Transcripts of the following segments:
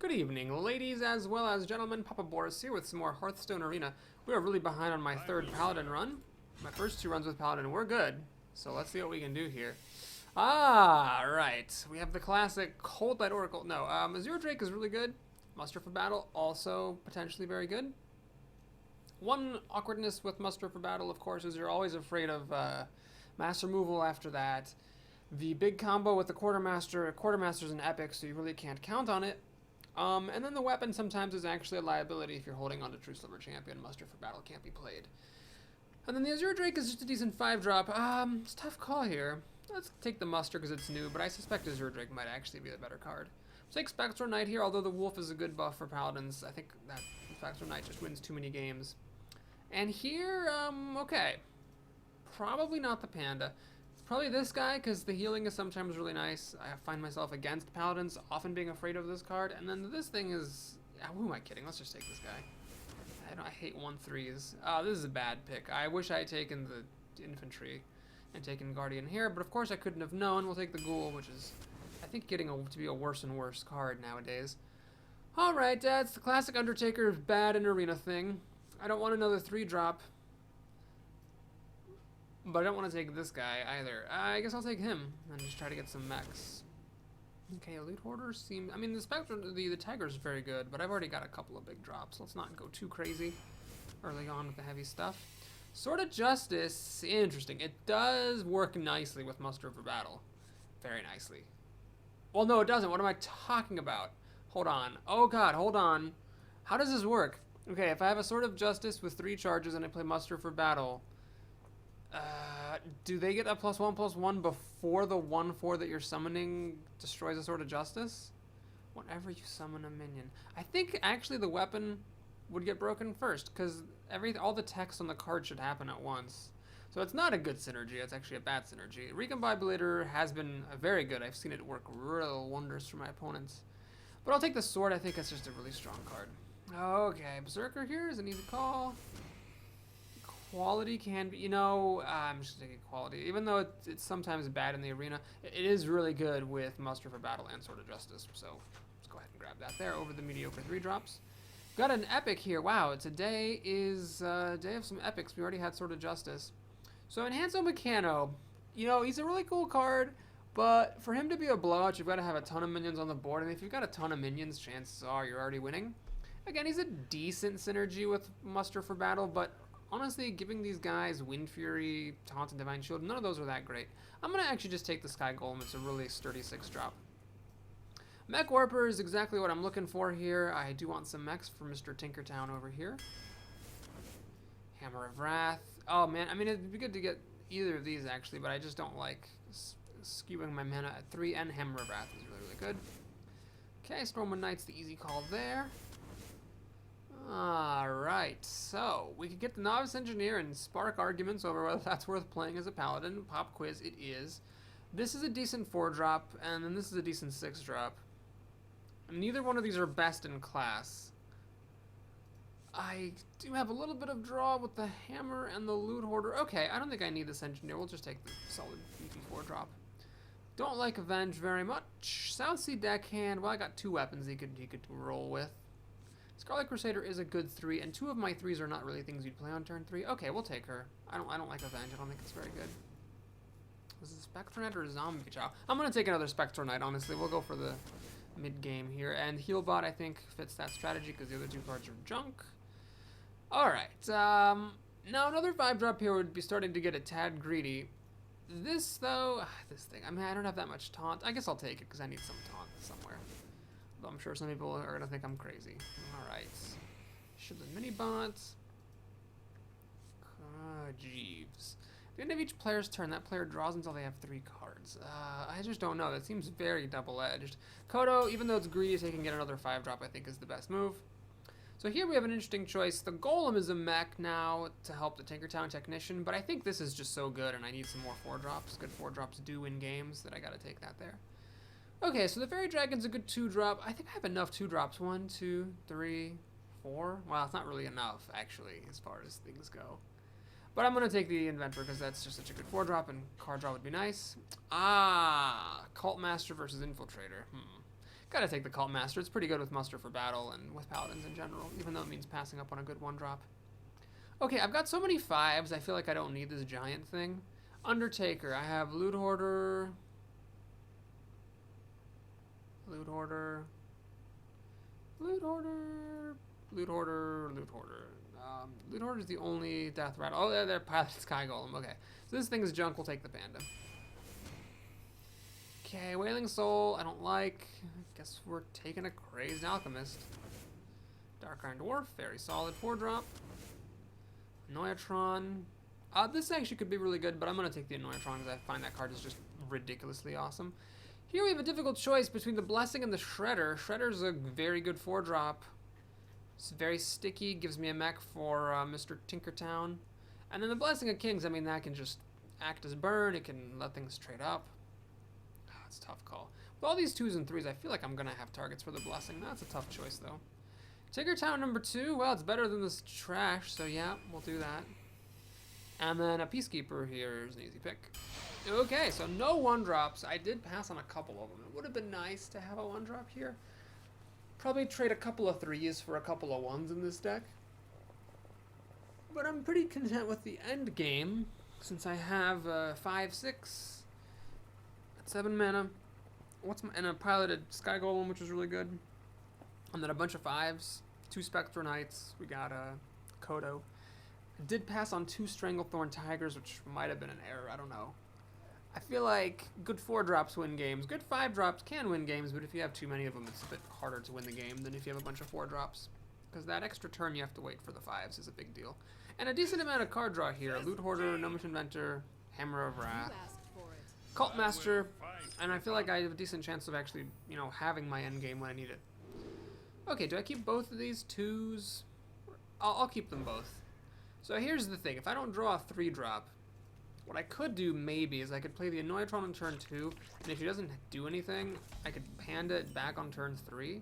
Good evening, ladies as well as gentlemen. Papa Boris here with some more Hearthstone Arena. We are really behind on my third Paladin run. My first two runs with Paladin were good, so let's see what we can do here. Right. We have the classic Cold Light Oracle. No, Azure Drake is really good. Muster for Battle, also potentially very good. One awkwardness with Muster for Battle, of course, is you're always afraid of mass removal after that. The big combo with the Quartermaster's an epic, so you really can't count on it. And then the weapon sometimes is actually a liability if you're holding on to True Sliver Champion. Muster for Battle can't be played. And then the Azure Drake is just a decent 5-drop. It's a tough call here. Let's take the Muster because it's new, but I suspect Azure Drake might actually be the better card. Let's take Spectral Knight here, although the Wolf is a good buff for Paladins. I think that Spectral Knight just wins too many games. And here, okay. Probably not the Panda. Probably this guy, because the healing is sometimes really nice. I find myself against Paladins, often being afraid of this card. And then this thing is... who am I kidding? Let's just take this guy. I hate 1/3s. This is a bad pick. I wish I had taken the Infantry and taken Guardian here, but of course I couldn't have known. We'll take the Ghoul, which is, I think, getting to be a worse and worse card nowadays. Alright, it's the classic Undertaker bad in arena thing. I don't want another 3-drop. But I don't want to take this guy either. I guess I'll take him and just try to get some mechs. Okay, Loot Hoarder seems... I mean, the Spectrum, the Tiger's very good, but I've already got a couple of big drops. Let's not go too crazy early on with the heavy stuff. Sword of Justice, interesting. It does work nicely with Muster for Battle. Very nicely. Well, no, it doesn't. What am I talking about? Hold on. Oh, God, hold on. How does this work? Okay, if I have a Sword of Justice with 3 charges and I play Muster for Battle... do they get a +1/+1 before the 1/4 that you're summoning destroys a Sword of Justice? Whenever you summon a minion. I think actually the weapon would get broken first, because all the text on the card should happen at once. So it's not a good synergy, it's actually a bad synergy. Recombobulator has been very good. I've seen it work real wonders for my opponents. But I'll take the sword, I think that's just a really strong card. Okay, Berserker here is an easy call. Quality can be, I'm just taking quality. Even though it's sometimes bad in the arena, it is really good with Muster for Battle and Sword of Justice. So let's go ahead and grab that there over the mediocre 3-drops. Got an epic here. Wow, today is a day of some epics. We already had Sword of Justice. So Enhanzo Meccano, he's a really cool card, but for him to be a blowout, you've got to have a ton of minions on the board. And if you've got a ton of minions, chances are you're already winning. Again, he's a decent synergy with Muster for Battle, but honestly, giving these guys Wind Fury, Taunt, and Divine Shield, none of those are that great. I'm going to actually just take the Sky Golem. It's a really sturdy 6-drop. Mech Warper is exactly what I'm looking for here. I do want some mechs for Mr. Tinkertown over here. Hammer of Wrath. Oh, man. I mean, it'd be good to get either of these, actually, but I just don't like skewing my mana at 3, and Hammer of Wrath is really, really good. Okay, Stormwind Knight's the easy call there. Alright, so we could get the Novice Engineer and spark arguments over whether that's worth playing as a Paladin. Pop quiz, it is. This is a decent 4-drop, and then this is a decent 6-drop. Neither one of these are best in class. I do have a little bit of draw with the Hammer and the Loot Hoarder. Okay, I don't think I need this Engineer. We'll just take the solid beefy 4-drop. Don't like Avenge very much. Southsea Deckhand, well, I got 2 weapons he could roll with. Scarlet Crusader is a good 3, and 2 of my 3s are not really things you'd play on turn 3. Okay, we'll take her. I don't like Avenge. I don't think it's very good. Was it Spectral Knight or Zombie Chow? I'm going to take another Spectral Knight, honestly. We'll go for the mid-game here. And Healbot, I think, fits that strategy because the other 2 cards are junk. Alright. Now, another 5-drop here would be starting to get a tad greedy. This, though... this thing. I mean, I don't have that much taunt. I guess I'll take it because I need some taunt somewhere. I'm sure some people are going to think I'm crazy. Alright. Shielded Mini-Bots. Jeeves. At the end of each player's turn, that player draws until they have 3 cards. I just don't know. That seems very double-edged. Kodo, even though it's greedy so he can get another 5-drop, I think is the best move. So here we have an interesting choice. The Golem is a mech now to help the Tinkertown Technician, but I think this is just so good, and I need some more 4-drops. Good 4-drops do win games that I got to take that there. Okay, so the Fairy Dragon's a good 2-drop. I think I have enough 2-drops. 1, 2, 3, 4. Well, it's not really enough, actually, as far as things go. But I'm going to take the Inventor because that's just such a good 4-drop, and card draw would be nice. Cult Master versus Infiltrator. Gotta take the Cult Master. It's pretty good with Muster for Battle and with Paladins in general, even though it means passing up on a good 1-drop. Okay, I've got so many 5s, I feel like I don't need this giant thing. Undertaker, I have Loot Hoarder. Loot Hoarder. Loot Hoarder. Loot Hoarder. Loot Hoarder. Loot Hoarder is the only Death Rattle. Oh, they're Pilot Sky Golem. Okay. So this thing is junk. We'll take the Panda. Okay, Wailing Soul, I don't like. Guess we're taking a Crazed Alchemist. Dark Iron Dwarf, very solid 4-drop. Annoyatron. This actually could be really good, but I'm going to take the Annoyatron because I find that card is just ridiculously awesome. Here we have a difficult choice between the Blessing and the Shredder. Shredder's a very good 4-drop. It's very sticky, gives me a mech for Mr. Tinkertown. And then the Blessing of Kings, I mean, that can just act as burn. It can let things trade up. Oh, it's a tough call. With all these 2s and 3s, I feel like I'm going to have targets for the Blessing. That's a tough choice, though. Tinkertown number 2, well, it's better than this trash, so yeah, we'll do that. And then a Peacekeeper here is an easy pick. Okay, so no 1-drops. I did pass on a couple of them. It would have been nice to have a 1-drop here. Probably trade a couple of 3s for a couple of 1s in this deck. But I'm pretty content with the end game, since I have 5, 6, 7 mana. And a piloted Sky Golem, which is really good. And then a bunch of 5s, 2 Spectre Knights. We got a Kodo. I did pass on 2 Stranglethorn Tigers, which might have been an error. I don't know. I feel like good 4-drops win games. Good 5-drops can win games, but if you have too many of them, it's a bit harder to win the game than if you have a bunch of 4-drops. Because that extra turn you have to wait for the 5s is a big deal. And a decent amount of card draw here. Loot Hoarder, Gnomish Inventor, Hammer of Wrath, Cult Master, and I feel like I have a decent chance of actually, you know, having my end game when I need it. Okay, do I keep both of these 2s? I'll keep them both. So here's the thing. If I don't draw a 3-drop, what I could do maybe is I could play the Annoyatron on turn 2, and if she doesn't do anything, I could Panda it back on turn 3,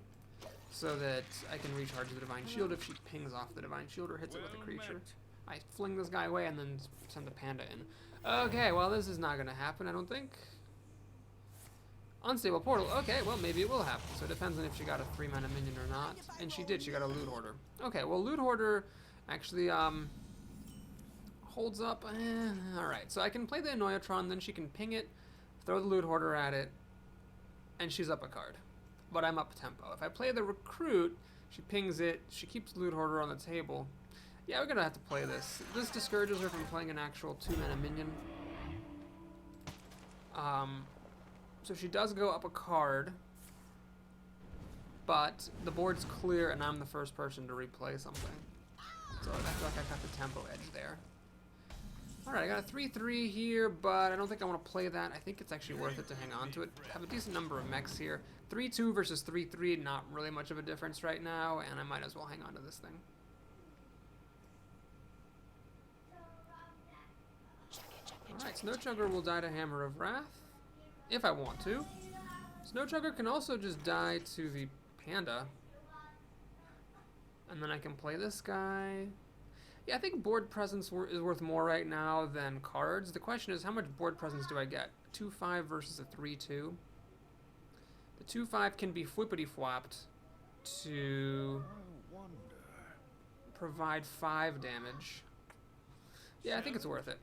so that I can recharge the Divine Shield if she pings off the Divine Shield or hits it with a creature. I fling this guy away and then send the Panda in. Okay, well this is not going to happen, I don't think. Unstable Portal. Okay, well maybe it will happen. So it depends on if she got a 3-mana minion or not. And she did, she got a Loot Hoarder. Okay, well Loot Hoarder actually holds up. Alright, so I can play the Annoyatron, then she can ping it, throw the Loot Hoarder at it, and she's up a card. But I'm up tempo. If I play the Recruit, she pings it, she keeps the Loot Hoarder on the table. Yeah, we're gonna have to play this. This discourages her from playing an actual 2-mana minion. So she does go up a card, but the board's clear and I'm the first person to replay something. So I feel like I got the tempo edge there. Alright, I got a 3-3 here, but I don't think I want to play that. I think it's actually worth it to hang on to it. I have a decent number of mechs here. 3-2 versus 3-3, not really much of a difference right now, and I might as well hang on to this thing. Alright, Snowchugger will die to Hammer of Wrath, if I want to. Snowchugger can also just die to the Panda. And then I can play this guy. Yeah, I think board presence is worth more right now than cards. The question is, how much board presence do I get? 2-5 versus a 3-2. The 2-5 can be flippity-flopped to provide 5 damage. Yeah, I think it's worth it.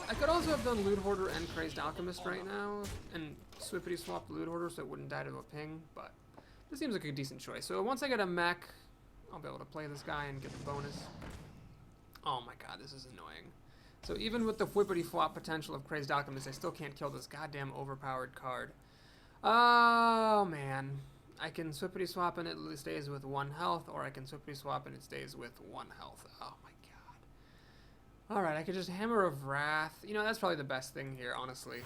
I could also have done Loot Hoarder and Crazed Alchemist right now, and swippity swap the Loot Hoarder so it wouldn't die to a ping, but this seems like a decent choice. So once I get a mech, I'll be able to play this guy and get the bonus. Oh my god, this is annoying. So even with the flippity flop potential of Crazed Alchemist, I still can't kill this goddamn overpowered card. Oh man. I can swippity swap and it stays with 1 health, or I can swippity swap and it stays with 1 health. Oh my god. Alright, I could just Hammer of Wrath. You know, that's probably the best thing here, honestly.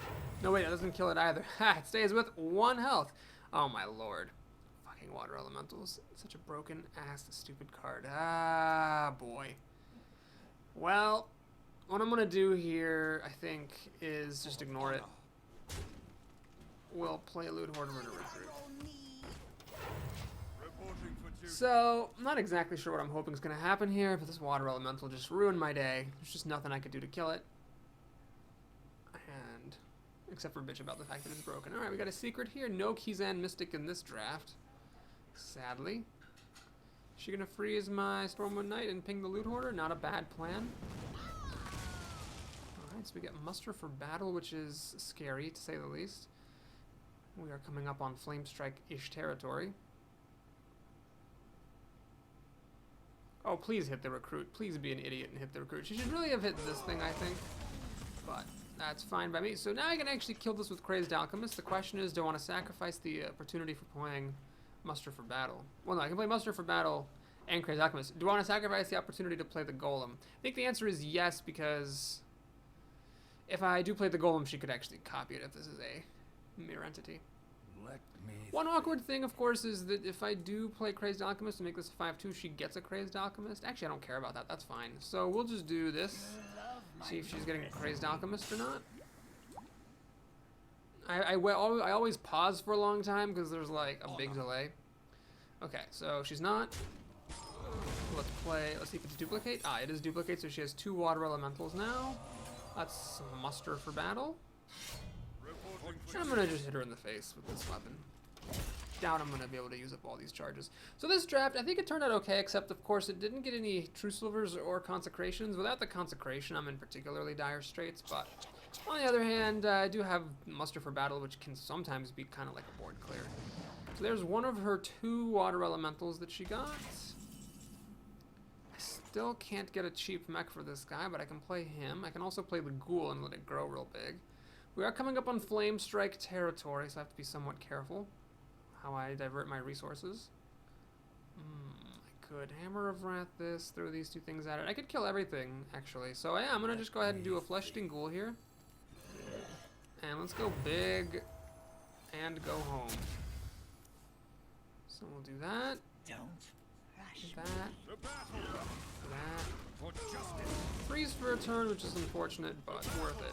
No, wait, it doesn't kill it either. Ha! It stays with 1 health. Oh my lord. Fucking Water Elementals. Such a broken ass stupid card. Ah, boy. Well, what I'm gonna do here, I think, is just ignore it. We'll play Loot Hoarder and Recruit. So, I'm not exactly sure what I'm hoping is going to happen here, but this Water Elemental just ruined my day. There's just nothing I could do to kill it. And Except for bitch about the fact that it's broken. Alright, we got a secret here. No Kizan Mystic in this draft. Sadly. Is she gonna freeze my Stormwind Knight and ping the Loot Hoarder? Not a bad plan. Alright, so we get Muster for Battle, which is scary, to say the least. We are coming up on Flamestrike-ish territory. Oh, please hit the Recruit. Please be an idiot and hit the Recruit. She should really have hit this thing, I think. But that's fine by me. So now I can actually kill this with Crazed Alchemist. The question is, do I want to sacrifice the opportunity for playing Muster for Battle? Well, no, I can play Muster for Battle and Crazed Alchemist. Do I want to sacrifice the opportunity to play the Golem? I think the answer is yes, because if I do play the Golem, she could actually copy it if this is a mirror entity. One awkward thing, of course, is that if I do play Crazed Alchemist and make this a 5-2, she gets a Crazed Alchemist. Actually, I don't care about that. That's fine. So we'll just do this. See if she's getting a Crazed Alchemist or not. I always pause for a long time because there's like a big delay. Okay, so she's not. Let's play. Let's see if it's duplicate. Ah, it is duplicate, so she has 2 water elementals now. Let's muster for battle. And I'm gonna just hit her in the face with this weapon. Doubt I'm gonna be able to use up all these charges. So this draft, I think it turned out okay, except of course it didn't get any True Silvers or Consecrations. Without the Consecration, I'm in particularly dire straits, but on the other hand, I do have Muster for Battle, which can sometimes be kind of like a board clear. So there's one of her 2 water elementals that she got. I still can't get a cheap mech for this guy, but I can play him. I can also play the Ghoul and let it grow real big. We are coming up on Flamestrike territory, so I have to be somewhat careful how I divert my resources. I could Hammer of Wrath this, throw these 2 things at it. I could kill everything, actually. So yeah, I'm going to just go ahead and do a Flesh-Eating Ghoul here. And let's go big and go home. So we'll do that. Do that. Freeze for a turn, which is unfortunate, but worth it.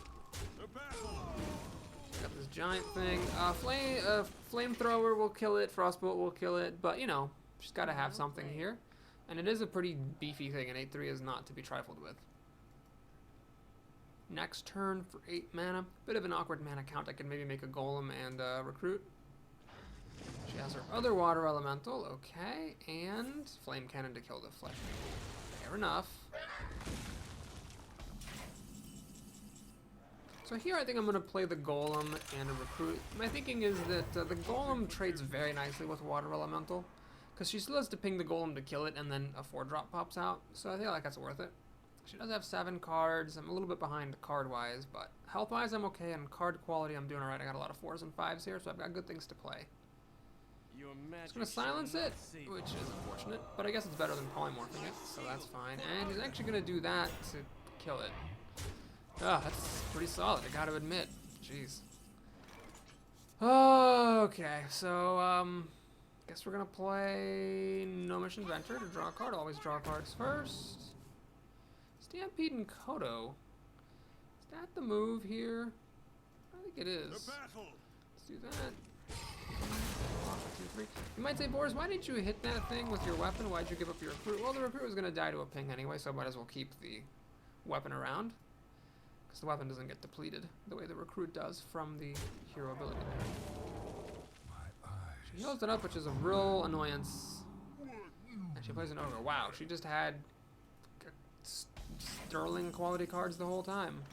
Got this giant thing. Flamethrower will kill it. Frostbolt will kill it. But, you know, she's got to have something here. And it is a pretty beefy thing, and 8-3 is not to be trifled with. Next turn for 8 mana. Bit of an awkward mana count. I could maybe make a Golem and Recruit. She has her other water elemental. Okay. And Flame Cannon to kill the Flesh. Fair enough. So here I think I'm going to play the Golem and a Recruit. My thinking is that the Golem trades very nicely with Water Elemental, because she still has to ping the Golem to kill it, and then a 4-drop pops out, so I feel like that's worth it. She does have 7 cards. I'm a little bit behind card-wise, but health-wise I'm okay, and card quality I'm doing alright. I got a lot of 4s and 5s here, so I've got good things to play. Just going to silence it, which is unfortunate, but I guess it's better than polymorphing it, so that's fine. And he's actually going to do that to kill it. Oh, that's pretty solid, I gotta admit. Jeez. Okay, so, guess we're gonna play Gnomish Inventor to draw a card. Always draw cards first. Stampede and Kodo. Is that the move here? I think it is. Let's do that. 2, 3. You might say, Boris, why didn't you hit that thing with your weapon? Why'd you give up your Recruit? Well, the Recruit was gonna die to a ping anyway, so I might as well keep the weapon around. Because the weapon doesn't get depleted the way the Recruit does from the hero ability there. She heals it up, which is a real annoyance. And she plays an Ogre. Wow, she just had sterling quality cards the whole time.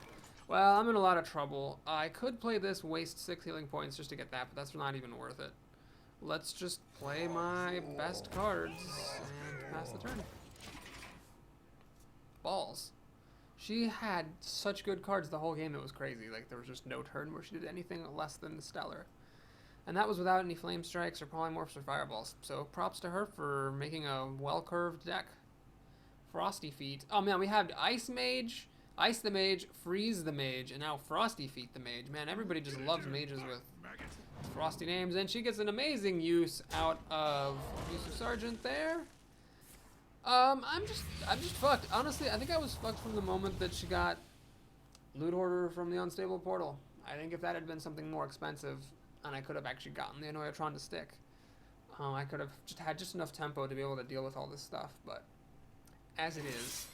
Well, I'm in a lot of trouble. I could play this, waste 6 healing points just to get that, but that's not even worth it. Let's just play my best cards and pass the turn. Balls. She had such good cards the whole game, it was crazy. Like, there was just no turn where she did anything less than stellar. And that was without any Flame Strikes or Polymorphs or Fireballs. So props to her for making a well-curved deck. Frosty Feet. Oh man, we have Ice Mage, Ice the Mage, Freeze the Mage, and now Frosty Feet the Mage. Man, everybody just loves mages with frosty names. And she gets an amazing use out of Abusive Sergeant there. I'm just fucked. Honestly, I think I was fucked from the moment that she got Loot Hoarder from the Unstable Portal. I think if that had been something more expensive, and I could have actually gotten the Annoyatron to stick, I could have had just enough tempo to be able to deal with all this stuff, but as it is,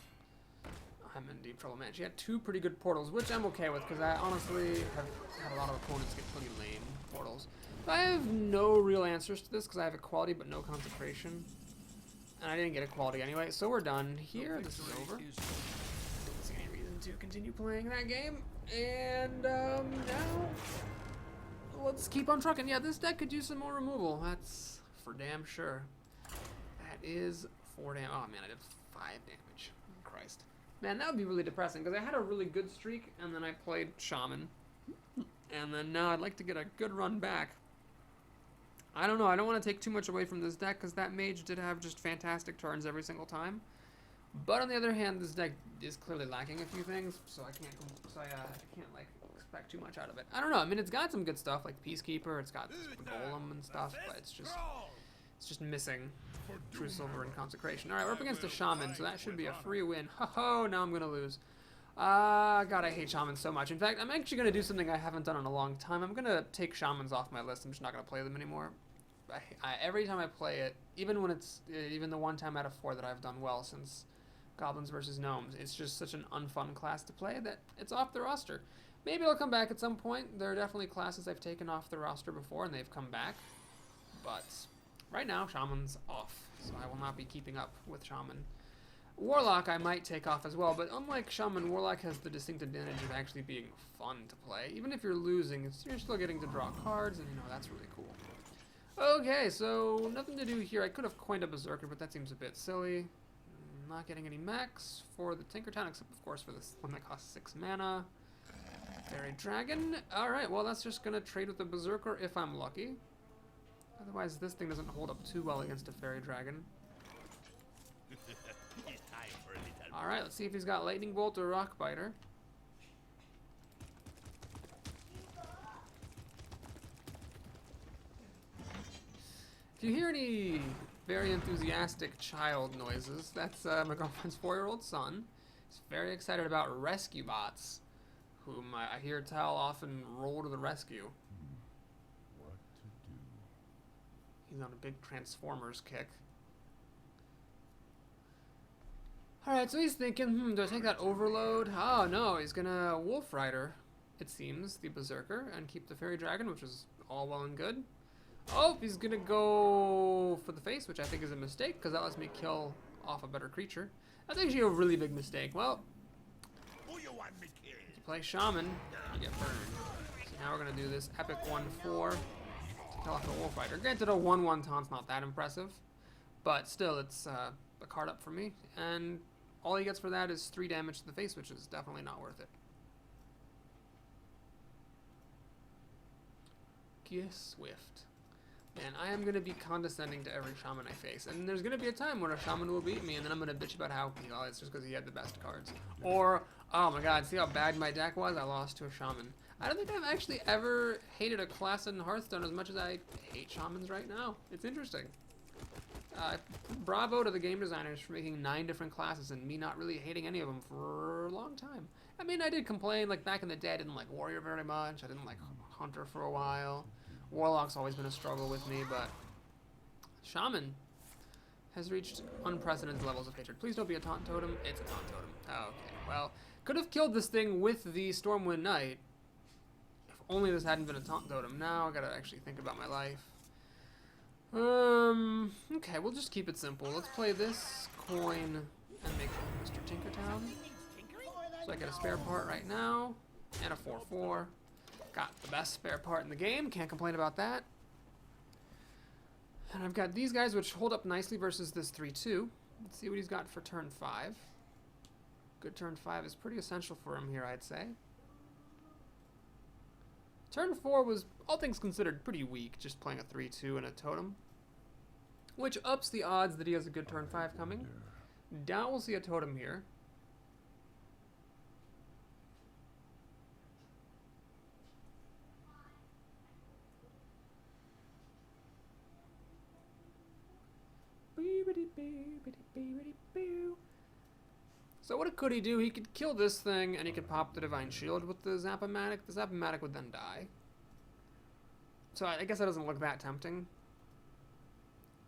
I'm in deep trouble, man. She had 2 pretty good portals, which I'm okay with, because I honestly have had a lot of opponents get pretty lame portals. But I have no real answers to this, because I have equality but no consecration. And I didn't get equality anyway, so we're done here. This is over. Don't see any reason to continue playing that game. And now, let's keep on trucking. Yeah, this deck could use some more removal. That's for damn sure. That is 4 damage. Oh man, I did 5 damage. Christ. Man, that would be really depressing, because I had a really good streak, and then I played Shaman. And then now I'd like to get a good run back. I don't know, I don't want to take too much away from this deck, because that mage did have just fantastic turns every single time. But on the other hand, this deck is clearly lacking a few things, so I can't like expect too much out of it. I don't know, I mean, it's got some good stuff, like Peacekeeper, it's got this Golem and stuff, but it's just missing True Silver and Consecration. Alright, we're up against a Shaman, so that should be a free win. Ho-ho, now I'm gonna lose. God, I hate Shamans so much. In fact, I'm actually gonna do something I haven't done in a long time. I'm gonna take Shamans off my list. I'm just not gonna play them anymore. Every time I play it, even the one time out of 4 that I've done well since Goblins versus Gnomes, it's just such an unfun class to play that it's off the roster. Maybe it'll come back at some point. There are definitely classes I've taken off the roster before and they've come back. But right now, Shaman's off, so I will not be keeping up with Shaman. Warlock I might take off as well, but unlike Shaman, Warlock has the distinct advantage of actually being fun to play. Even if you're losing, you're still getting to draw cards, and that's really cool. Okay, so nothing to do here. I could have coined a Berserker, but that seems a bit silly. Not getting any max for the Tinkertown, except of course for this one that costs 6 mana. Fairy Dragon. Alright, well that's just gonna trade with the Berserker if I'm lucky. Otherwise this thing doesn't hold up too well against a Fairy Dragon. Alright, let's see if he's got Lightning Bolt or Rock Biter. If you hear any very enthusiastic child noises, that's my girlfriend's 4-year-old son. He's very excited about rescue bots, whom I hear tell often roll to the rescue. What to do? He's on a big Transformers kick. Alright, so he's thinking, do I take that Overload? Oh no, he's gonna Wolf Rider, it seems, the Berserker, and keep the Fairy Dragon, which is all well and good. Oh, he's gonna go for the face, which I think is a mistake, because that lets me kill off a better creature. That's actually a really big mistake. Well, if you play Shaman, you get burned. So now we're gonna do this epic 1/4 to kill off the Wolf Rider. Granted, a 1/1 taunt's not that impressive, but still, it's a card up for me, and all he gets for that is 3 damage to the face, which is definitely not worth it. Gear Swift. Man, I am going to be condescending to every Shaman I face, and there's going to be a time when a Shaman will beat me, and then I'm going to bitch about how, it's just because he had the best cards. Or, oh my god, see how bad my deck was? I lost to a Shaman. I don't think I've actually ever hated a class in Hearthstone as much as I hate Shamans right now. It's interesting. Bravo to the game designers for making 9 different classes and me not really hating any of them for a long time. I mean, I did complain, like back in the day, I didn't like Warrior very much. I didn't like Hunter for a while. Warlock's always been a struggle with me, but Shaman has reached unprecedented levels of hatred. Please don't be a Taunt Totem. It's a Taunt Totem. Okay, well, could have killed this thing with the Stormwind Knight if only this hadn't been a Taunt Totem. Now I gotta actually think about my life. Okay, we'll just keep it simple. Let's play this coin and make Mr. Tinkertown. So I get a spare part right now, and a 4/4. Got the best spare part in the game, can't complain about that. And I've got these guys which hold up nicely versus this 3/2. Let's see what he's got for turn 5. Good turn 5 is pretty essential for him here, I'd say. Turn 4 was, all things considered, pretty weak, just playing a 3/2 and a totem, which ups the odds that he has a good turn 5 coming. Doubt we'll see a totem here. So what could he do? He could kill this thing, and he could pop the Divine Shield with the Zap-O-Matic. The Zap-O-Matic would then die. So I guess that doesn't look that tempting.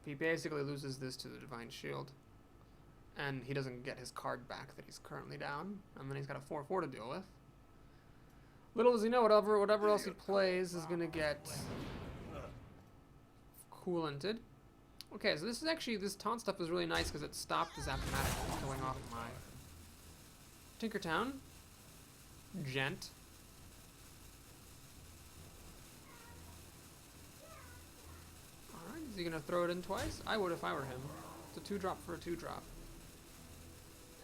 He basically loses this to the Divine Shield. and he doesn't get his card back that he's currently down, and then he's got a 4/4 to deal with. Little does he know, whatever else he plays is gonna get coolanted. Okay, so this is actually, this taunt stuff is really nice because it stopped the Zaptomatic from killing off my Tinkertown. Gent. Alright, is he gonna throw it in twice? I would if I were him. It's a 2-drop for a 2-drop.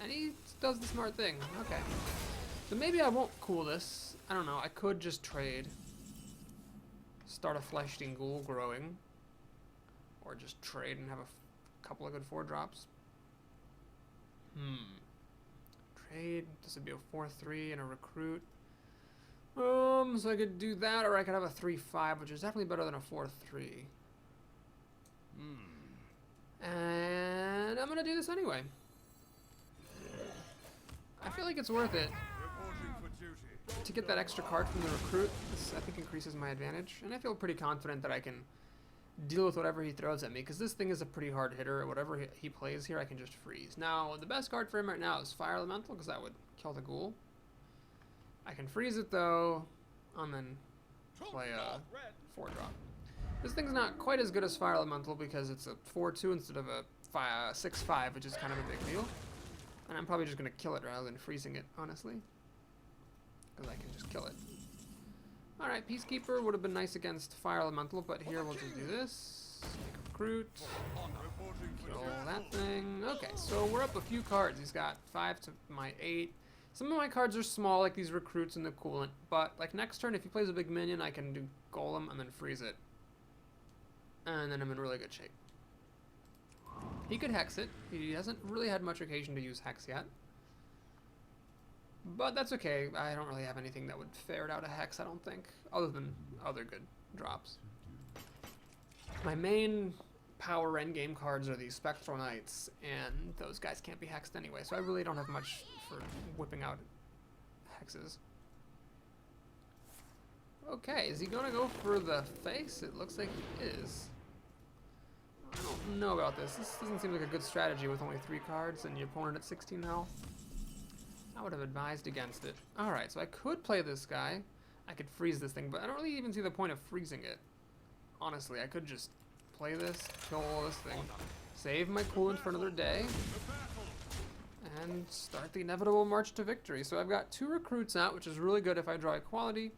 And he does the smart thing. Okay. So maybe I won't cool this. I don't know, I could just trade. Start a Flesh-Eating Ghoul growing. Or just trade and have a couple of good 4-drops. Trade. This would be a 4/3 and a recruit. So I could do that, or I could have a 3/5, which is definitely better than a 4/3. And I'm gonna do this anyway. I feel like it's worth it to get that extra card from the recruit. This, I think, increases my advantage, and I feel pretty confident that I can deal with whatever he throws at me, because this thing is a pretty hard hitter. Whatever he plays here, I can just freeze. Now, the best card for him right now is Fire Elemental, because that would kill the ghoul. I can freeze it, though, and then play a 4-drop. This thing's not quite as good as Fire Elemental, because it's a 4/2 instead of a 6/5, which is kind of a big deal. And I'm probably just going to kill it rather than freezing it, honestly, because I can just kill it. Alright, Peacekeeper would have been nice against Fire Elemental, but here we'll just do this. Make a recruit. Kill that thing. Okay, so we're up a few cards. He's got 5 to my 8. Some of my cards are small, like these recruits and the coolant, but like next turn, if he plays a big minion, I can do Golem and then freeze it. And then I'm in really good shape. He could Hex it. He hasn't really had much occasion to use Hex yet. But that's okay. I don't really have anything that would ferret out a Hex, I don't think, other than other good drops. My main power endgame cards are these Spectral Knights, and those guys can't be hexed anyway, so I really don't have much for whipping out hexes. Okay, is he gonna go for the face? It looks like he is. I don't know about this. This doesn't seem like a good strategy with only 3 cards and your opponent at 16 health. I would have advised against it. Alright, so I could play this guy. I could freeze this thing, but I don't really even see the point of freezing it. Honestly, I could just play this, kill all this thing, save my coolant for another day, and start the inevitable march to victory. So I've got 2 recruits out, which is really good if I draw equality,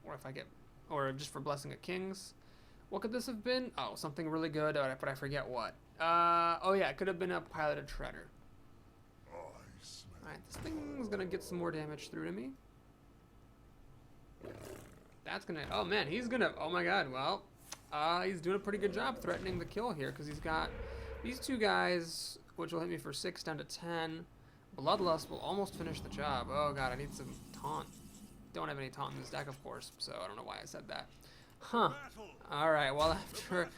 or if I get, or just for blessing at kings. What could this have been? Oh, something really good, but I forget what. Oh yeah, it could have been a piloted shredder. Alright, this thing's gonna get some more damage through to me. That's gonna, oh man, he's gonna, oh my god, well, he's doing a pretty good job threatening the kill here, because he's got these 2 guys, which will hit me for 6 down to 10. Bloodlust will almost finish the job. Oh god, I need some taunt. Don't have any taunt in this deck, of course, so I don't know why I said that. Huh. Alright, well, after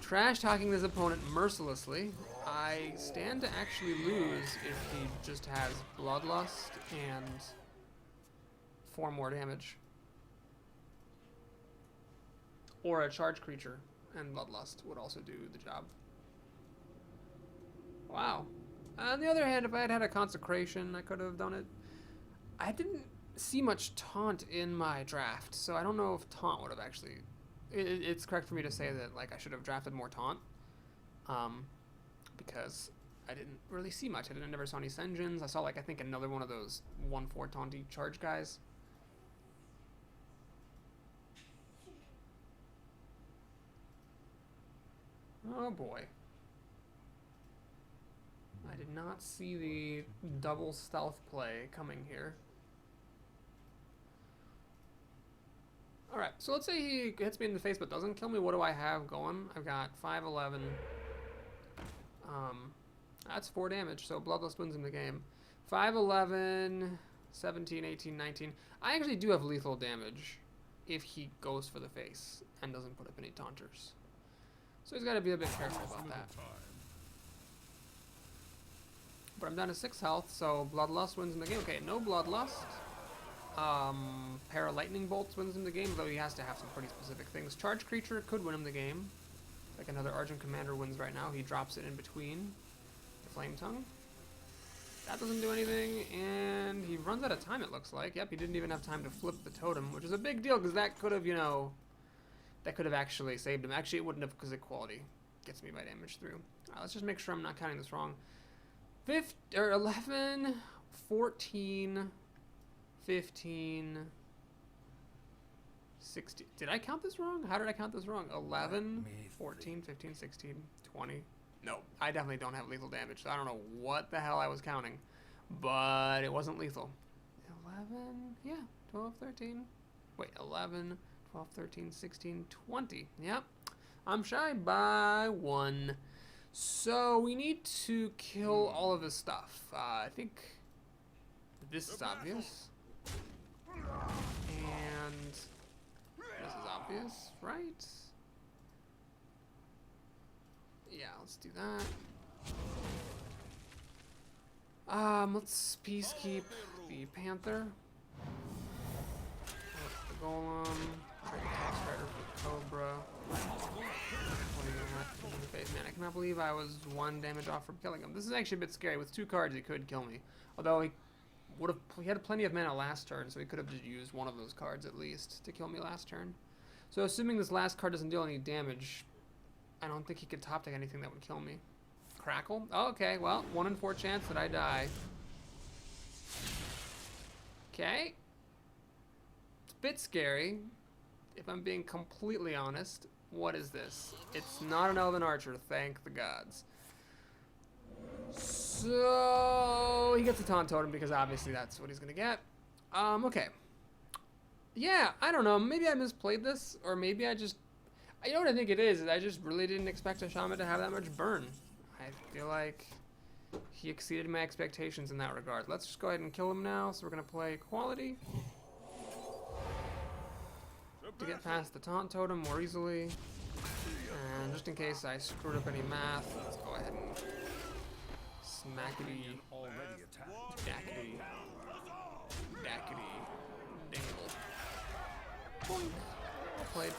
trash-talking this opponent mercilessly, I stand to actually lose if he just has Bloodlust and 4 more damage. Or a charge creature, and Bloodlust would also do the job. Wow. On the other hand, if I had had a Consecration, I could have done it. I didn't see much taunt in my draft, so I don't know if taunt would have actually... It's correct for me to say that like I should have drafted more taunt, because I didn't really see much. I never saw any Sengens. I saw like I think another one of those 1/4 taunty charge guys. Oh boy. I did not see the double stealth play coming here. Alright, so let's say he hits me in the face but doesn't kill me. What do I have going? I've got 5, 11. That's 4 damage, so Bloodlust wins him the game. 5, 11, 17, 18, 19. I actually do have lethal damage if he goes for the face and doesn't put up any taunters. So he's got to be a bit careful about that. But I'm down to 6 health, so Bloodlust wins in the game. Okay, no Bloodlust. Pair of Lightning Bolts wins him the game, though he has to have some pretty specific things. Charge Creature could win him the game. Like another Argent Commander wins right now. He drops it in between the Flame Tongue. That doesn't do anything, and he runs out of time, it looks like. Yep, he didn't even have time to flip the totem, which is a big deal, because that could have, you know, that could have actually saved him. Actually, it wouldn't have, because equality gets me by damage through. Let's just make sure I'm not counting this wrong. 11, 14, 15, 16. Did I count this wrong? How did I count this wrong? 11, 14, 15, 16, 20. No, I definitely don't have lethal damage, so I don't know what the hell I was counting. But it wasn't lethal. 11, yeah, 12, 13. Wait, 11, 12, 13, 16, 20. Yep, I'm shy by 1. So we need to kill all of his stuff. I think this is obvious. And this is obvious, right? Yeah, let's do that. Let's peace keep the panther. The golem. Trade the tax rider for cobra. Man, I cannot believe I was 1 damage off from killing him. This is actually a bit scary. With 2 cards, he could kill me. Although he had plenty of mana last turn, so he could have just used one of those cards at least to kill me last turn. So assuming this last card doesn't deal any damage, I don't think he could top deck anything that would kill me. Crackle? Oh, okay, well, 1 in 4 chance that I die. Okay. It's a bit scary, if I'm being completely honest. What is this? It's not an Elven Archer, thank the gods. So he gets a Taunt Totem because obviously that's what he's gonna get. Okay. Yeah, I don't know. Maybe I misplayed this, or maybe I just... You know what I think it is I just really didn't expect a Shaman to have that much burn. I feel like he exceeded my expectations in that regard. Let's just go ahead and kill him now. So we're gonna play Equality to get past the Taunt Totem more easily. And just in case I screwed up any math, let's go ahead and smackety, dackety, dackety, dingle. Boink. Well played.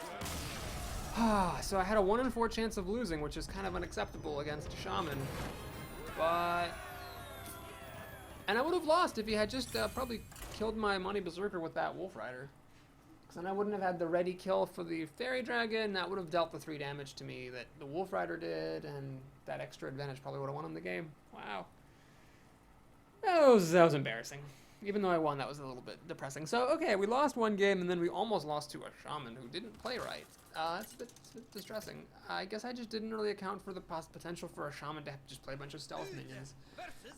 So I had a 1 in 4 chance of losing, which is kind of unacceptable against a Shaman. And I would have lost if he had just probably killed my Money Berserker with that Wolf Rider. Because then I wouldn't have had the ready kill for the Fairy Dragon. That would have dealt the 3 damage to me that the Wolf Rider did, and that extra advantage probably would have won him the game. Wow. That was embarrassing. Even though I won, that was a little bit depressing. So, okay, we lost 1 game, and then we almost lost to a Shaman who didn't play right. That's a bit distressing. I guess I just didn't really account for the potential for a Shaman to just play a bunch of stealth minions.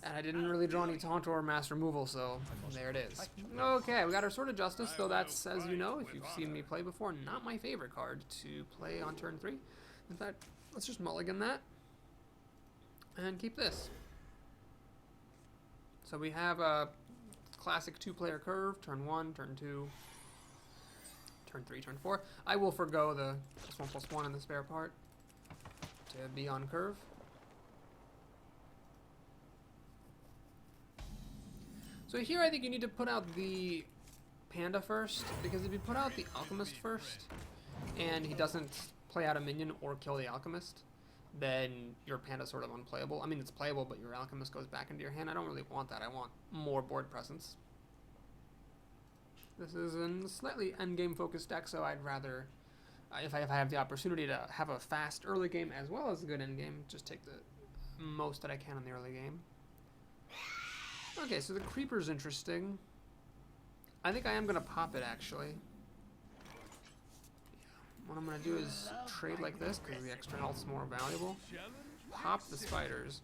And I didn't really draw any Taunt or Mass Removal, so there it is. Okay, we got our Sword of Justice, though that's, as you know, if you've seen me play before, not my favorite card to play on turn 3. In fact, let's just mulligan that. And keep this. So we have a classic 2-player curve, turn 1, turn 2, turn 3, turn 4. I will forgo the +1/+1 in the spare part to be on curve. So here I think you need to put out the Panda first, because if you put out the Alchemist first, and he doesn't play out a minion or kill the Alchemist, then your Panda's sort of unplayable. I mean, it's playable, but your Alchemist goes back into your hand. I don't really want that. I want more board presence. This is a slightly endgame focused deck, so I'd rather, if I have the opportunity to have a fast early game as well as a good endgame, just take the most that I can in the early game. Okay, so the Creeper's interesting. I think I am going to pop it, actually. What I'm going to do is trade like this, because the extra health's more valuable. Pop the spiders.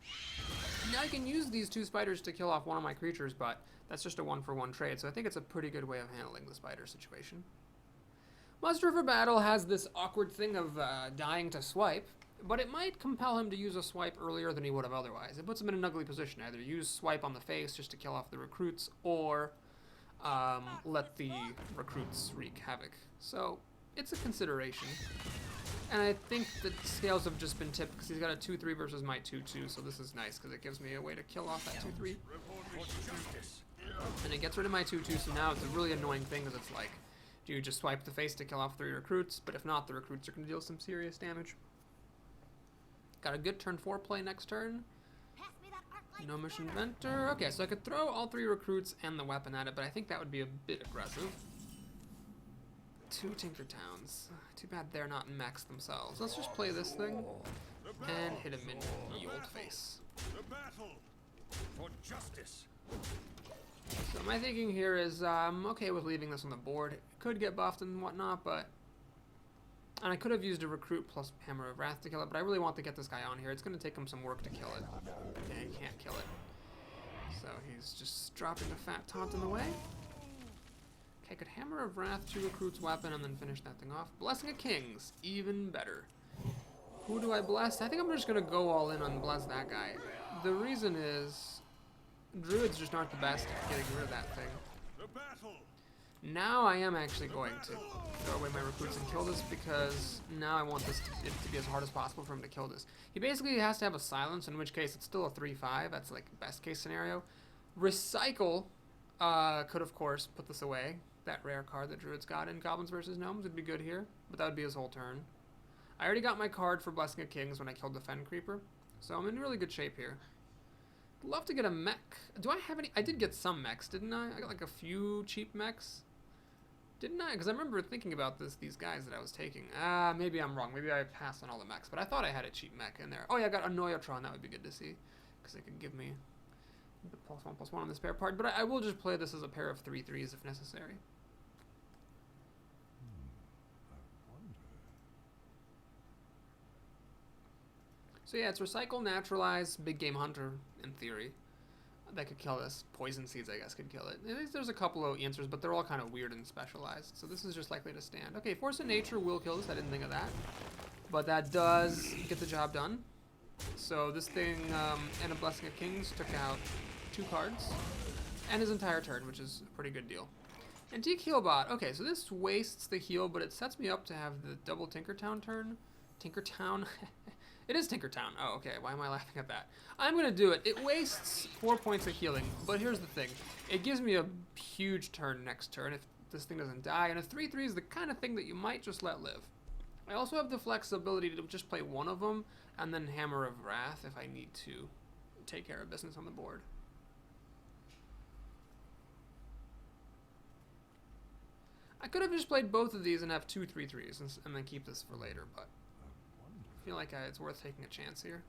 Now I can use these 2 spiders to kill off one of my creatures, but that's just a 1-for-1 trade, so I think it's a pretty good way of handling the spider situation. Muster for Battle has this awkward thing of dying to swipe, but it might compel him to use a swipe earlier than he would have otherwise. It puts him in an ugly position. Either use swipe on the face just to kill off the recruits, or let the recruits wreak havoc. So it's a consideration. And I think the scales have just been tipped because he's got a 2-3 versus my 2-2, so this is nice because it gives me a way to kill off that 2-3. And it gets rid of my 2-2, so now it's a really annoying thing because it's like, do you just swipe the face to kill off 3 recruits? But if not, the recruits are going to deal some serious damage. Got a good turn 4 play next turn. Gnomish Inventor. Okay, so I could throw all 3 recruits and the weapon at it, but I think that would be a bit aggressive. 2 Tinker Towns. Too bad they're not mechs themselves. Let's just play this thing and hit him in the old face. The battle for justice. So my thinking here is I'm okay with leaving this on the board. It could get buffed and whatnot, but... And I could have used a recruit plus Hammer of Wrath to kill it, but I really want to get this guy on here. It's going to take him some work to kill it. Yeah, he can't kill it. So he's just dropping a fat taunt in the way. Okay, could Hammer of Wrath, 2 recruits, weapon, and then finish that thing off. Blessing of Kings, even better. Who do I bless? I think I'm just going to go all in on bless that guy. The reason is, druids just aren't the best at getting rid of that thing. The battle. Now I am actually going to throw away my recruits and kill this, because now I want this it to be as hard as possible for him to kill this. He basically has to have a silence, in which case it's still a 3-5. That's like best case scenario. Recycle could of course put this away. That rare card that druids got in Goblins versus Gnomes would be good here, but that would be his whole turn. I already got my card for Blessing of Kings when I killed the Fen Creeper, so I'm in really good shape here. Love to get a mech. Do I have any? I did get some mechs, didn't I? I got like a few cheap mechs. Didn't I? Because I remember thinking about these guys that I was taking. Maybe I'm wrong. Maybe I passed on all the mechs, but I thought I had a cheap mech in there. Oh yeah, I got a Noyotron. That would be good to see, because it could give me the +1/+1 on the spare part. But I will just play this as a pair of 3/3s if necessary. I wonder. So yeah, it's Recycle, Naturalize, Big Game Hunter, in theory. That could kill this. Poison Seeds, I guess, could kill it. There's a couple of answers, but they're all kind of weird and specialized. So this is just likely to stand. Okay, Force of Nature will kill this. I didn't think of that. But that does get the job done. So this thing and a Blessing of Kings took out 2 cards. And his entire turn, which is a pretty good deal. Antique Healbot. Okay, so this wastes the heal, but it sets me up to have the double Tinkertown turn. Tinkertown? It is Tinkertown. Oh, okay. Why am I laughing at that? I'm going to do it. It wastes 4 points of healing, but here's the thing. It gives me a huge turn next turn if this thing doesn't die, and a 3/3 is the kind of thing that you might just let live. I also have the flexibility to just play one of them, and then Hammer of Wrath if I need to take care of business on the board. I could have just played both of these and have 2 3/3s and then keep this for later, but I feel like it's worth taking a chance here.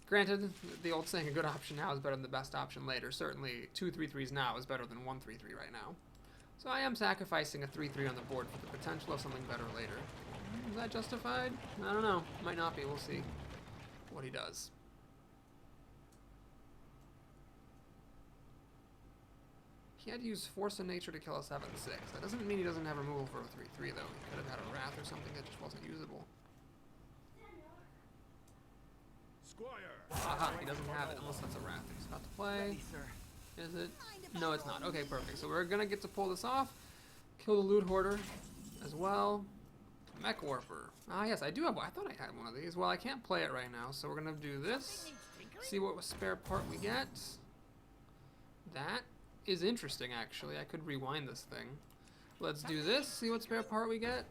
Granted, the old saying, a good option now is better than the best option later. Certainly, 2 3/3s now is better than 1 3/3 right now. So I am sacrificing a 3/3 on the board for the potential of something better later. Is that justified? I don't know. Might not be. We'll see what he does. He had to use Force of Nature to kill a 7/6. That doesn't mean he doesn't have removal for a 3/3 though. He could have had a Wrath or something that just wasn't usable. Squire. Aha, he doesn't have it unless that's a Wrath he's about to play. Is it? No, it's not. Okay, perfect. So we're gonna get to pull this off. Kill the Loot Hoarder as well. Mech Warper. Ah, yes, I do have one. I thought I had one of these. Well, I can't play it right now, so we're gonna do this. See what spare part we get. That is interesting, actually. I could rewind this thing. Let's do this. See what spare part we get.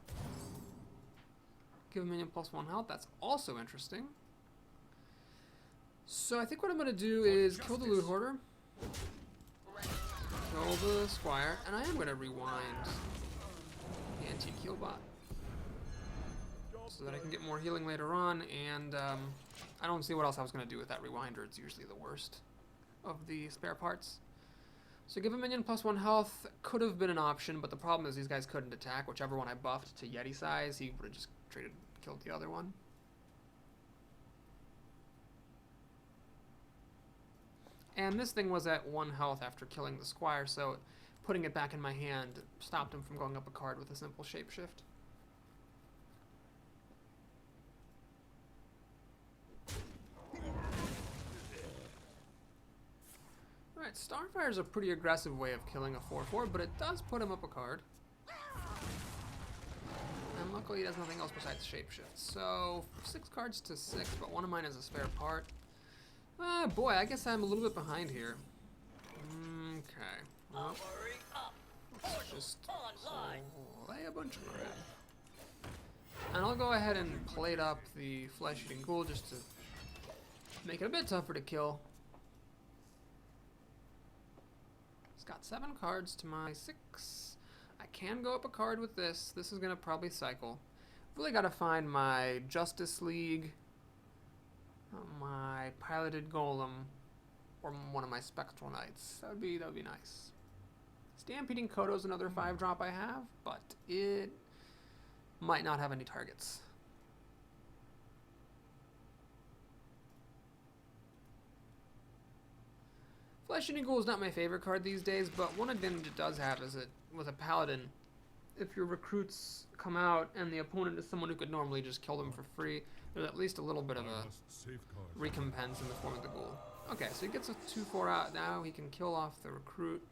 Give a minion +1 health. That's also interesting. So I think what I'm going to do is kill the Loot Hoarder. Kill the Squire. And I am going to rewind the Antique Healbot, so that I can get more healing later on. And I don't see what else I was going to do with that rewinder. It's usually the worst of the spare parts. So give a minion +1 health could have been an option, but the problem is these guys couldn't attack. Whichever one I buffed to Yeti size, he would have just killed the other one. And this thing was at 1 health after killing the Squire, so putting it back in my hand stopped him from going up a card with a simple shapeshift. Alright, Starfire is a pretty aggressive way of killing a 4/4, but it does put him up a card. And luckily he has nothing else besides shapeshift. So 6 cards to 6, but one of mine is a spare part. Boy, I guess I'm a little bit behind here. Okay. Well, let's just play a bunch of crap. And I'll go ahead and plate up the Flesh-Eating Ghoul just to Make it a bit tougher to kill. It's got 7 cards to my 6. I can go up a card with this. This is gonna probably cycle. Really gotta find my Justice League, my Piloted Golem, or one of my Spectral Knights. That would be nice. Stampeding Kodo's another 5-drop I have, but it might not have any targets. Flesh and Eagle is not my favorite card these days, but one advantage it does have is that with a Paladin, if your recruits come out and the opponent is someone who could normally just kill them for free, there's at least a little bit of a recompense in the form of the ghoul. Okay, so he gets a 2/4 out now. He can kill off the recruit,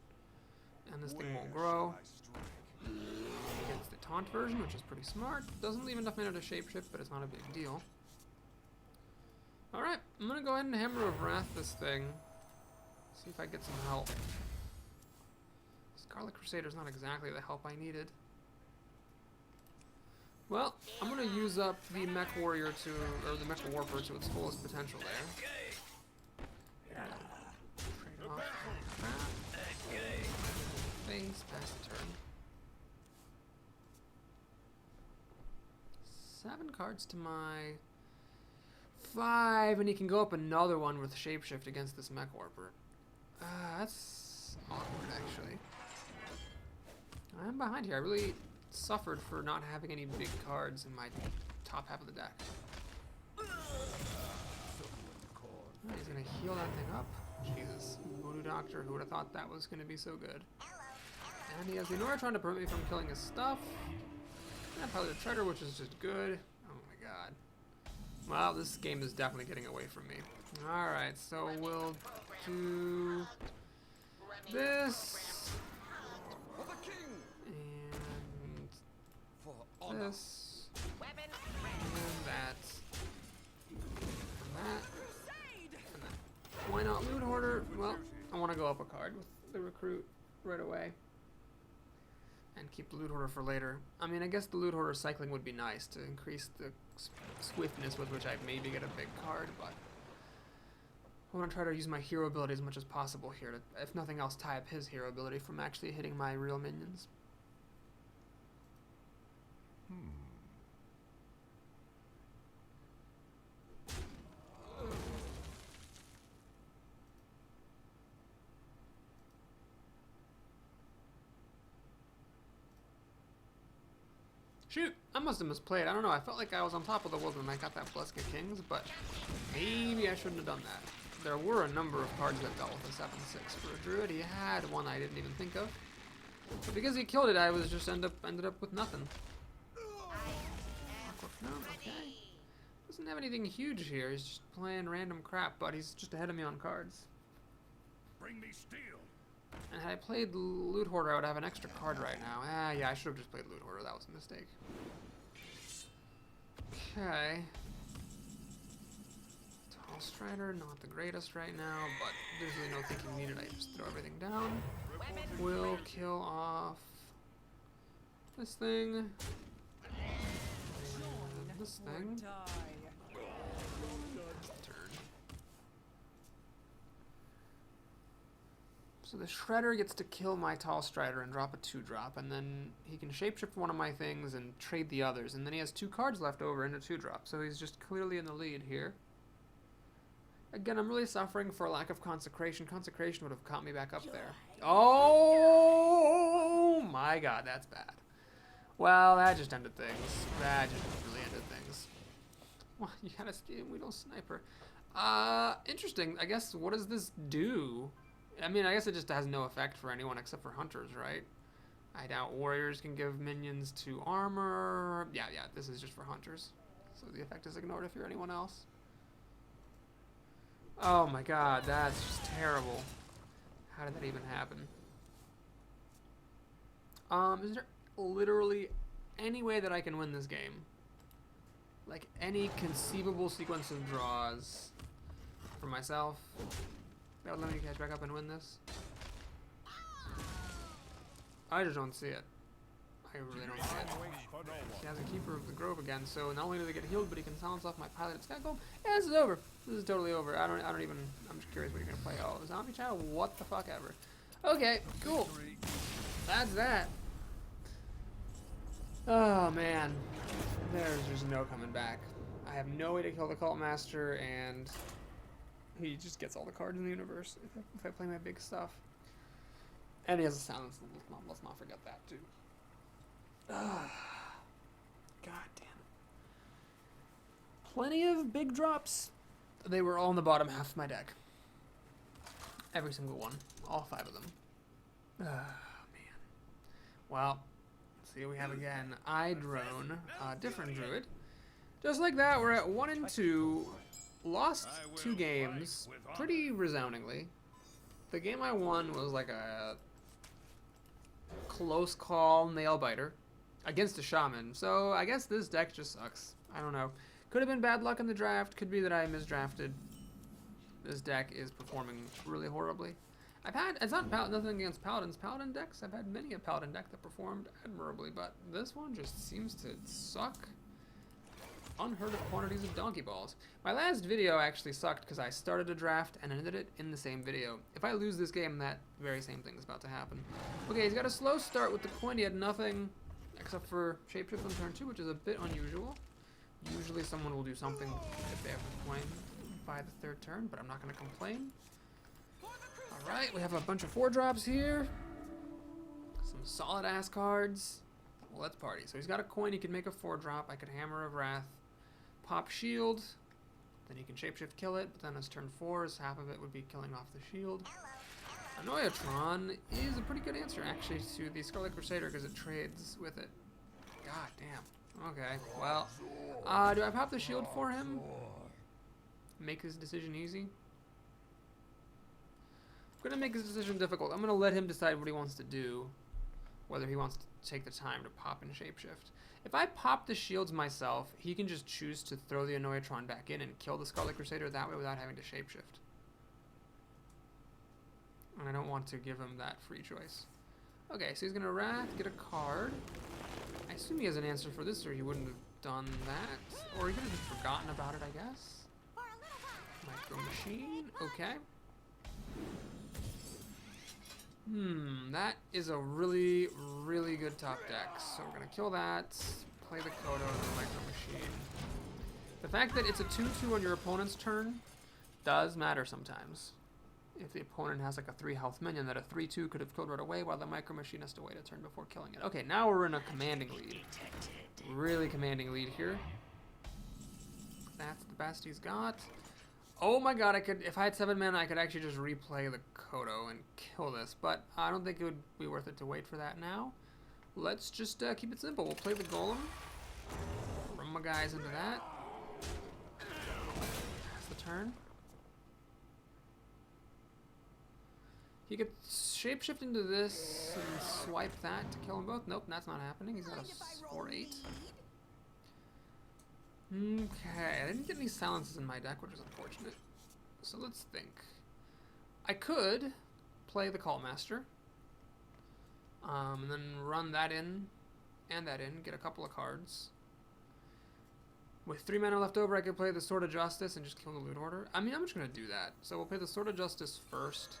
and this thing won't grow. He gets the taunt version, which is pretty smart. Doesn't leave enough mana to shapeshift, but it's not a big deal. Alright, I'm gonna go ahead and Hammer of Wrath this thing. See if I get some help. Scarlet Crusader's not exactly the help I needed. Well, I'm gonna use up the Mech Warrior or the Mech Warper to its fullest potential there. Trade off face, pass the turn. 7 cards to my 5, and he can go up another one with Shapeshift against this Mech Warper. That's awkward, actually. I'm behind here. I really suffered for not having any big cards in my top half of the deck. Right, he's gonna heal that thing up. Jesus, Voodoo Doctor, who would have thought that was gonna be so good? And he has the Nora trying to prevent me from killing his stuff. And probably the Treader, which is just good. Oh my god. Well, this game is definitely getting away from me. Alright, so we'll do this. And this. And that. And that. And that. Why not Loot Hoarder? Well, I want to go up a card with the Recruit right away. And keep the Loot Hoarder for later. I mean, I guess the Loot Hoarder cycling would be nice to increase the swiftness with which I maybe get a big card, but I want to try to use my hero ability as much as possible here to, if nothing else, tie up his hero ability from actually hitting my real minions. Shoot, I must have misplayed. I don't know. I felt like I was on top of the world when I got that Bleska Kings, but maybe I shouldn't have done that. There were a number of cards that dealt with a 7/6 for a druid. He had one I didn't even think of. But because he killed it, I was just ended up with nothing. Okay. Doesn't have anything huge here. He's just playing random crap, but he's just ahead of me on cards. Bring me steel. And had I played Loot Hoarder, I would have an extra card right now. Yeah, I should have just played Loot Hoarder. That was a mistake. Okay. Tall Strider, not the greatest right now, but there's really no thinking needed. I just throw everything down. We'll kill off this thing. And this thing. So the Shredder gets to kill my Tall Strider and drop a 2-drop, and then he can shapeshift one of my things and trade the others, and then he has 2 cards left over in a 2-drop, so he's just clearly in the lead here. Again, I'm really suffering for a lack of Consecration. Consecration would have caught me back up there. Oh my god, that's bad. Well, that just ended things. That just really ended things. Well, you had a Weedle Sniper. Interesting. I guess, what does this do? I mean, I guess it just has no effect for anyone except for hunters, right? I doubt warriors can give minions 2 armor. Yeah, this is just for hunters. So the effect is ignored if you're anyone else. Oh my god, that's just terrible. How did that even happen? Is there literally any way that I can win this game? Like, any conceivable sequence of draws for myself? That would let me catch back up and win this? I just don't see it. I I really don't get. Waits for no one. He has a Keeper of the Grove again, so not only do they get healed, but he can silence off my pilot. It's got gold. Yeah, this is over. This is totally over. I don't even. I'm just curious what you're gonna play. Oh, zombie child. What the fuck ever. Okay, cool. That's that. Oh man, there's just no coming back. I have no way to kill the Cult Master, and he just gets all the cards in the universe if I play my big stuff. And he has a silence. Let's not forget that too. God damn it. Plenty of big drops. They were all in the bottom half of my deck. Every single one. All 5 of them. Man. Well, let's see what we have again. Drone, different druid. Just like that, we're at 1 and 2. Lost 2 games pretty resoundingly. The game I won was like a close call nail biter against a shaman. So I guess this deck just sucks. I don't know. Could have been bad luck in the draft. Could be that I misdrafted. This deck is performing really horribly. It's not nothing against paladins. Paladin decks, I've had many a paladin deck that performed admirably, but this one just seems to suck unheard of quantities of donkey balls. My last video actually sucked because I started a draft and ended it in the same video. If I lose this game, that very same thing is about to happen. Okay, he's got a slow start with the coin. He had nothing except for Shapeshift on turn 2, which is a bit unusual. Usually someone will do something if they have a coin by the 3rd turn, but I'm not going to complain. Alright, we have a bunch of 4-drops here. Some solid-ass cards. Well, let's party. So he's got a coin. He can make a 4-drop. I could Hammer of Wrath. Pop Shield. Then he can Shapeshift kill it, but then as turn 4, half of it would be killing off the shield. Annoyatron is a pretty good answer, actually, to the Scarlet Crusader because it trades with it. God damn. Okay, well, do I pop the shield for him? Make his decision easy? I'm gonna make his decision difficult. I'm gonna let him decide what he wants to do, whether he wants to take the time to pop and Shapeshift. If I pop the shields myself, he can just choose to throw the Annoyatron back in and kill the Scarlet Crusader that way without having to Shapeshift. And I don't want to give him that free choice. Okay, so he's gonna Wrath, get a card. I assume he has an answer for this, or he wouldn't have done that. Or he could have just forgotten about it, I guess. Micro Machine, okay. That is a really, really good top deck. So we're gonna kill that, play the Kodo, and the Micro Machine. The fact that it's a 2/2 on your opponent's turn does matter sometimes. If the opponent has like a 3 health minion that a 3/2 could have killed right away, while the Micro Machine has to wait a turn before killing it. Okay, now we're in a commanding lead. Really commanding lead here. That's the best he's got. Oh my god, if I had 7 mana, I could actually just replay the Kodo and kill this, but I don't think it would be worth it to wait for that now. Let's just keep it simple. We'll play the Golem. Run my guys into that. That's the turn. He could Shapeshift into this and swipe that to kill them both. Nope, that's not happening. He's got a 4/8. Okay, I didn't get any silences in my deck, which is unfortunate. So let's think. I could play the Call Master, and then run that in, and that in, get a couple of cards. With 3 mana left over, I could play the Sword of Justice and just kill the Loot Order. I mean, I'm just going to do that. So we'll play the Sword of Justice first.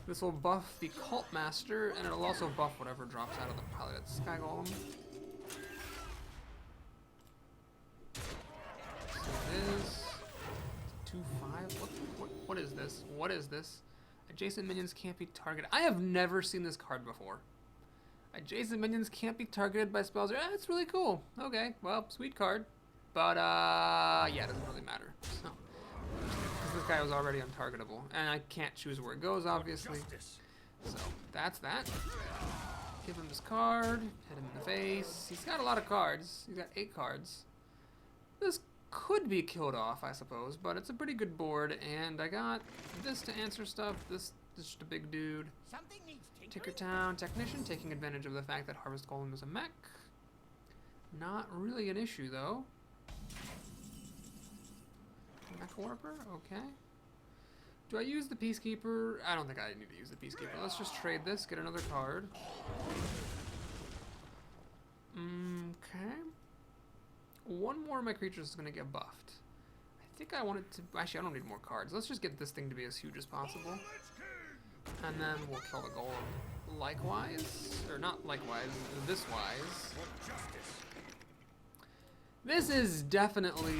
This will buff the Cult Master, and it'll also buff whatever drops out of the Piloted Sky Golem. So it is 2/5. What is this? What is this? Adjacent minions can't be targeted. I have never seen this card before. Adjacent minions can't be targeted by spells. That's really cool. Okay, well, sweet card. But, yeah, it doesn't really matter. So, this guy was already untargetable. And I can't choose where it goes, obviously. So, that's that. Give him this card. Hit him in the face. He's got a lot of cards. He's got 8 cards. This could be killed off, I suppose, but it's a pretty good board, and I got this to answer stuff. This is just a big dude. Tinkertown Technician, taking advantage of the fact that Harvest Golem is a mech. Not really an issue, though. Mech Warper, okay. Do I use the Peacekeeper? I don't think I need to use the Peacekeeper. Let's just trade this, get another card. one more of my creatures is going to get buffed. I think I want it to... Actually, I don't need more cards. Let's just get this thing to be as huge as possible. And then we'll kill the golem likewise. Or not likewise, this wise. This is definitely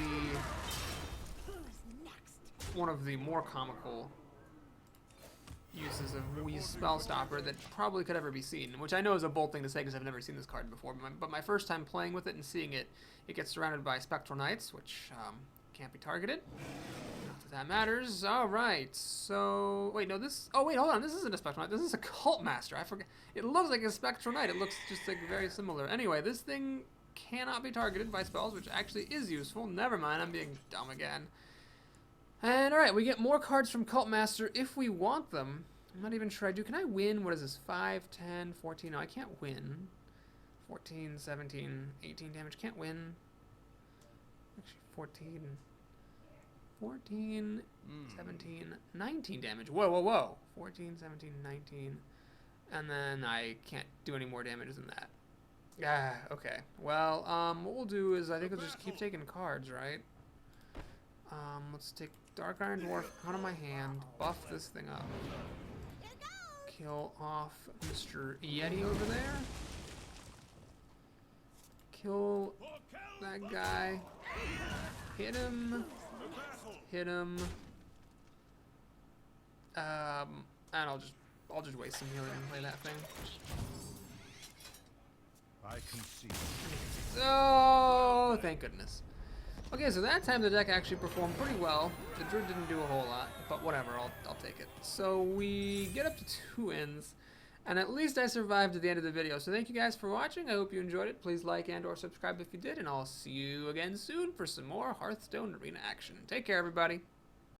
one of the more comical uses of Wee's Spell Stopper that probably could ever be seen, which I know is a bold thing to say because I've never seen this card before, but my first time playing with it and seeing it, it gets surrounded by Spectral Knights, which can't be targeted. Not that that matters. Alright, so... Wait, no, this... Oh, wait, hold on. This isn't a Spectral Knight. This is a Cult Master. I forget. It looks like a Spectral Knight. It looks just like very similar. Anyway, this thing cannot be targeted by spells, which actually is useful. Never mind, I'm being dumb again. And alright, we get more cards from Cult Master if we want them. I'm not even sure I do. Can I win? What is this? 5, 10, 14? No, I can't win. 14, 17, 18 damage. Can't win. Actually, 14, 17, 19 damage. Whoa, whoa, whoa. 14, 17, 19. And then I can't do any more damage than that. Ah, okay. Well, what we'll do is I think we'll just keep taking cards, right? Let's take Dark Iron Dwarf out of my hand, buff this thing up. Kill off Mr. Yeti over there. Kill that guy. Hit him. Hit him. And I'll just waste some healing and play that thing. I can see. Oh, thank goodness. Okay, so that time the deck actually performed pretty well. The Druid didn't do a whole lot, but whatever, I'll take it. So we get up to 2 wins, and at least I survived to the end of the video. So thank you guys for watching. I hope you enjoyed it. Please like and or subscribe if you did, and I'll see you again soon for some more Hearthstone Arena action. Take care, everybody.